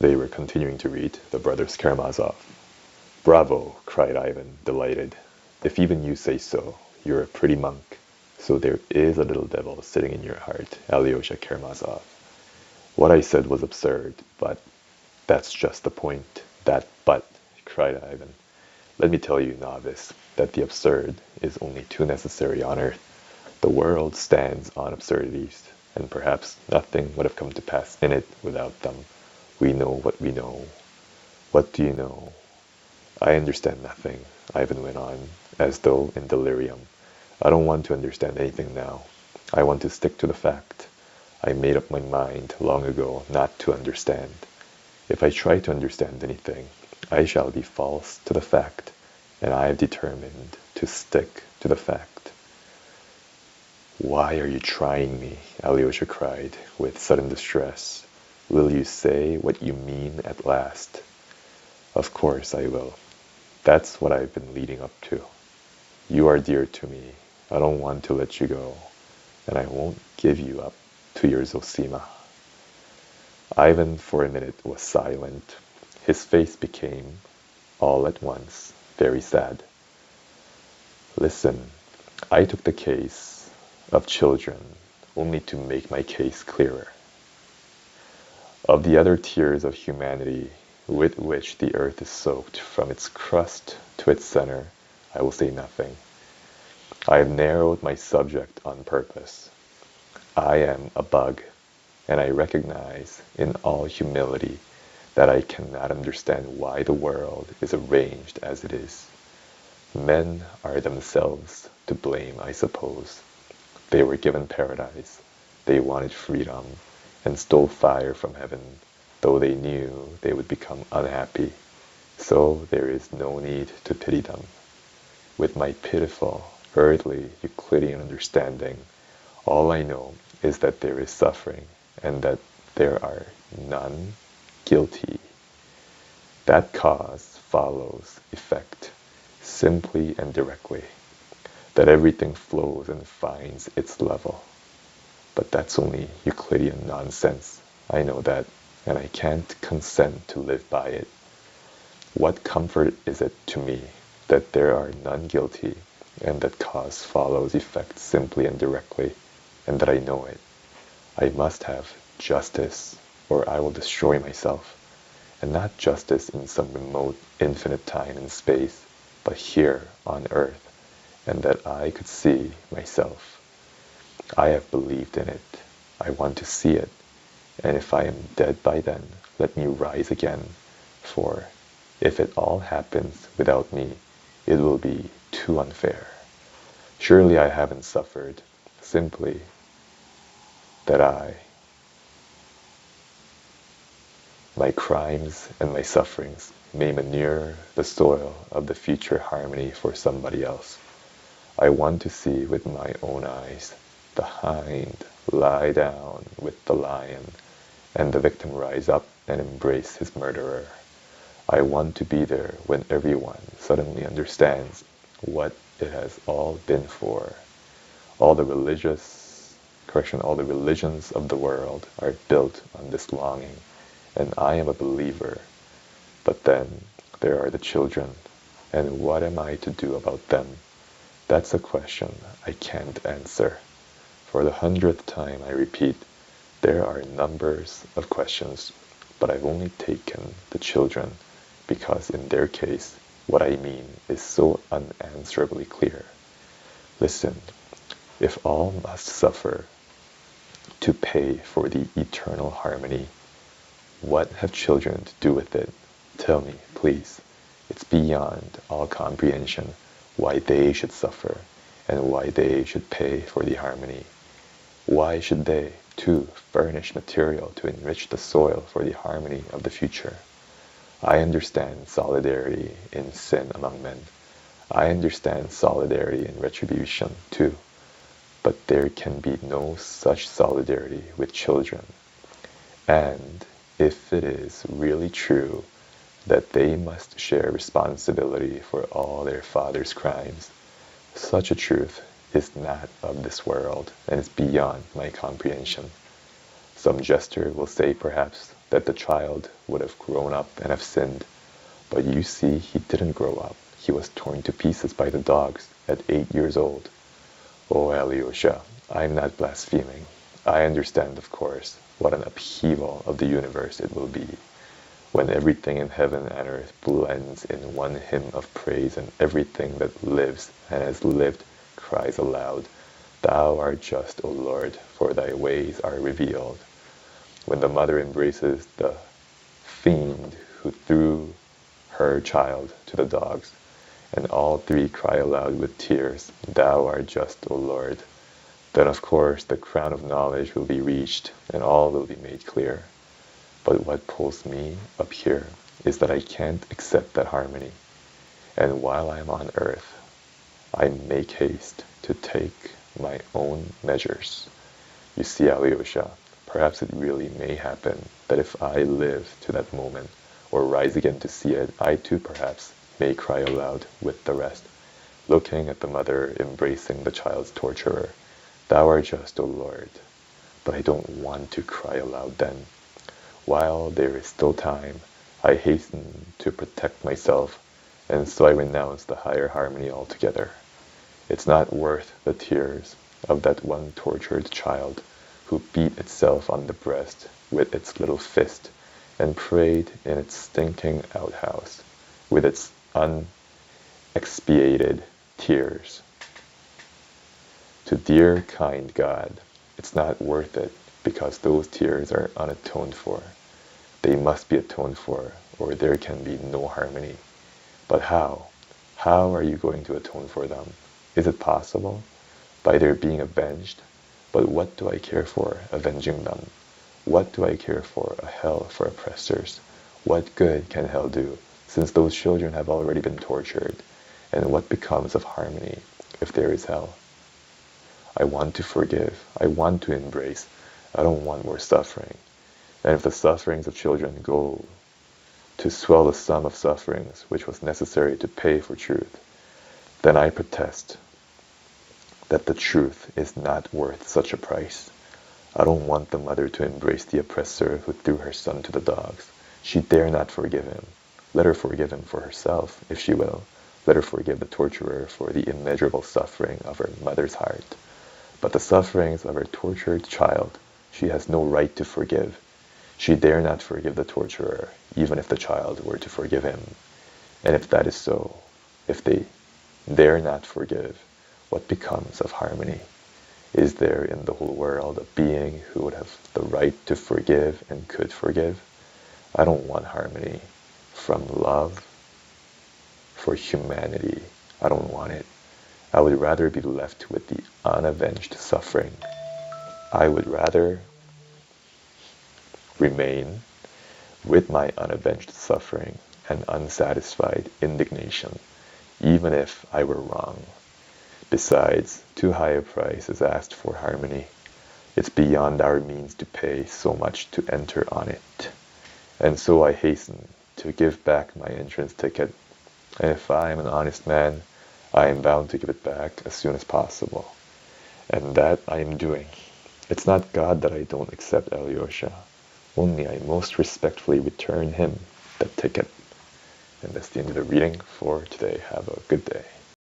They were continuing to read The Brothers Karamazov. "Bravo!" cried Ivan, delighted. "If even you say so, you're a pretty monk. So there is a little devil sitting in your heart, Alyosha Karamazov. What I said was absurd, but that's just the point." "That but," cried Ivan. "Let me tell you, novice, that the absurd is only too necessary on earth. The world stands on absurdities, and perhaps nothing would have come to pass in it without them. We know what we know." "What do you know?" "I understand nothing," Ivan went on, as though in delirium. "I don't want to understand anything now. I want to stick to the fact. I made up my mind long ago not to understand. If I try to understand anything, I shall be false to the fact, and I have determined to stick to the fact." "Why are you trying me?" Alyosha cried, with sudden distress. "Will you say what you mean at last?" "Of course I will. That's what I've been leading up to. You are dear to me. I don't want to let you go, and I won't give you up to your Zosima." Ivan for a minute was silent. His face became, all at once, very sad. "Listen, I took the case of children only to make my case clearer. Of the other tears of humanity with which the earth is soaked from its crust to its center, I will say nothing. I have narrowed my subject on purpose. I am a bug, and I recognize in all humility that I cannot understand why the world is arranged as it is. Men are themselves to blame, I suppose. They were given paradise, they wanted freedom, and stole fire from heaven, though they knew they would become unhappy. So there is no need to pity them. With my pitiful, earthly, Euclidean understanding, all I know is that there is suffering, and that there are none guilty. That cause follows effect, simply and directly. That everything flows and finds its level. But that's only Euclidean nonsense. I know that, and I can't consent to live by it. What comfort is it to me that there are none guilty, and that cause follows effect simply and directly, and that I know it? I must have justice, or I will destroy myself, and not justice in some remote infinite time and space, but here on earth, and that I could see myself. I have believed in it. I want to see it. And if I am dead by then, let me rise again. For if it all happens without me, it will be too unfair. Surely I haven't suffered, simply that my crimes and my sufferings may manure the soil of the future harmony for somebody else. I want to see with my own eyes the hind lie down with the lion, and the victim rise up and embrace his murderer. I want to be there when everyone suddenly understands what it has all been for. All the all the religions of the world are built on this longing, and I am a believer. But then there are the children, and what am I to do about them? That's a question I can't answer. For the 100th time I repeat, there are numbers of questions, but I've only taken the children because in their case, what I mean is so unanswerably clear. Listen, if all must suffer to pay for the eternal harmony, what have children to do with it? Tell me, please. It's beyond all comprehension why they should suffer and why they should pay for the harmony. Why should they, too, furnish material to enrich the soil for the harmony of the future? I understand solidarity in sin among men. I understand solidarity in retribution, too. But there can be no such solidarity with children. And if it is really true that they must share responsibility for all their father's crimes, such a truth is not of this world and is beyond my comprehension. Some jester will say perhaps that the child would have grown up and have sinned. But you see, he didn't grow up. He was torn to pieces by the dogs at 8 years old. Oh, Alyosha, I'm not blaspheming. I understand, of course, what an upheaval of the universe it will be, when everything in heaven and earth blends in one hymn of praise, and everything that lives and has lived cries aloud, Thou art just, O Lord, for thy ways are revealed. When the mother embraces the fiend who threw her child to the dogs, and all three cry aloud with tears, Thou art just, O Lord, then of course the crown of knowledge will be reached, and all will be made clear. But what pulls me up here is that I can't accept that harmony. And while I'm on earth, I make haste to take my own measures. You see, Alyosha, perhaps it really may happen that if I live to that moment, or rise again to see it, I too perhaps may cry aloud with the rest, looking at the mother embracing the child's torturer, Thou art just, O Lord. But I don't want to cry aloud then. While there is still time, I hasten to protect myself, and so I renounce the higher harmony altogether. It's not worth the tears of that one tortured child who beat itself on the breast with its little fist and prayed in its stinking outhouse with its unexpiated tears. To dear, kind God, it's not worth it, because those tears are unatoned for. They must be atoned for, or there can be no harmony. But how? How are you going to atone for them? Is it possible? By their being avenged? But what do I care for, avenging them? What do I care for, a hell for oppressors? What good can hell do, since those children have already been tortured? And what becomes of harmony if there is hell? I want to forgive. I want to embrace. I don't want more suffering. And if the sufferings of children go to swell the sum of sufferings which was necessary to pay for truth, then I protest that the truth is not worth such a price. I don't want the mother to embrace the oppressor who threw her son to the dogs. She dare not forgive him. Let her forgive him for herself, if she will. Let her forgive the torturer for the immeasurable suffering of her mother's heart. But the sufferings of her tortured child she has no right to forgive. She dare not forgive the torturer, even if the child were to forgive him. And if that is so, if they dare not forgive, what becomes of harmony? Is there in the whole world a being who would have the right to forgive and could forgive? I don't want harmony from love for humanity. I don't want it. I would rather be left with the unavenged suffering. I would rather remain with my unavenged suffering and unsatisfied indignation, even if I were wrong. Besides, too high a price is asked for harmony. It's beyond our means to pay so much to enter on it. And so I hasten to give back my entrance ticket, and if I am an honest man, I am bound to give it back as soon as possible. And that I am doing. It's not God that I don't accept, Alyosha. Only I most respectfully return him that ticket. And that's the end of the reading for today. Have a good day.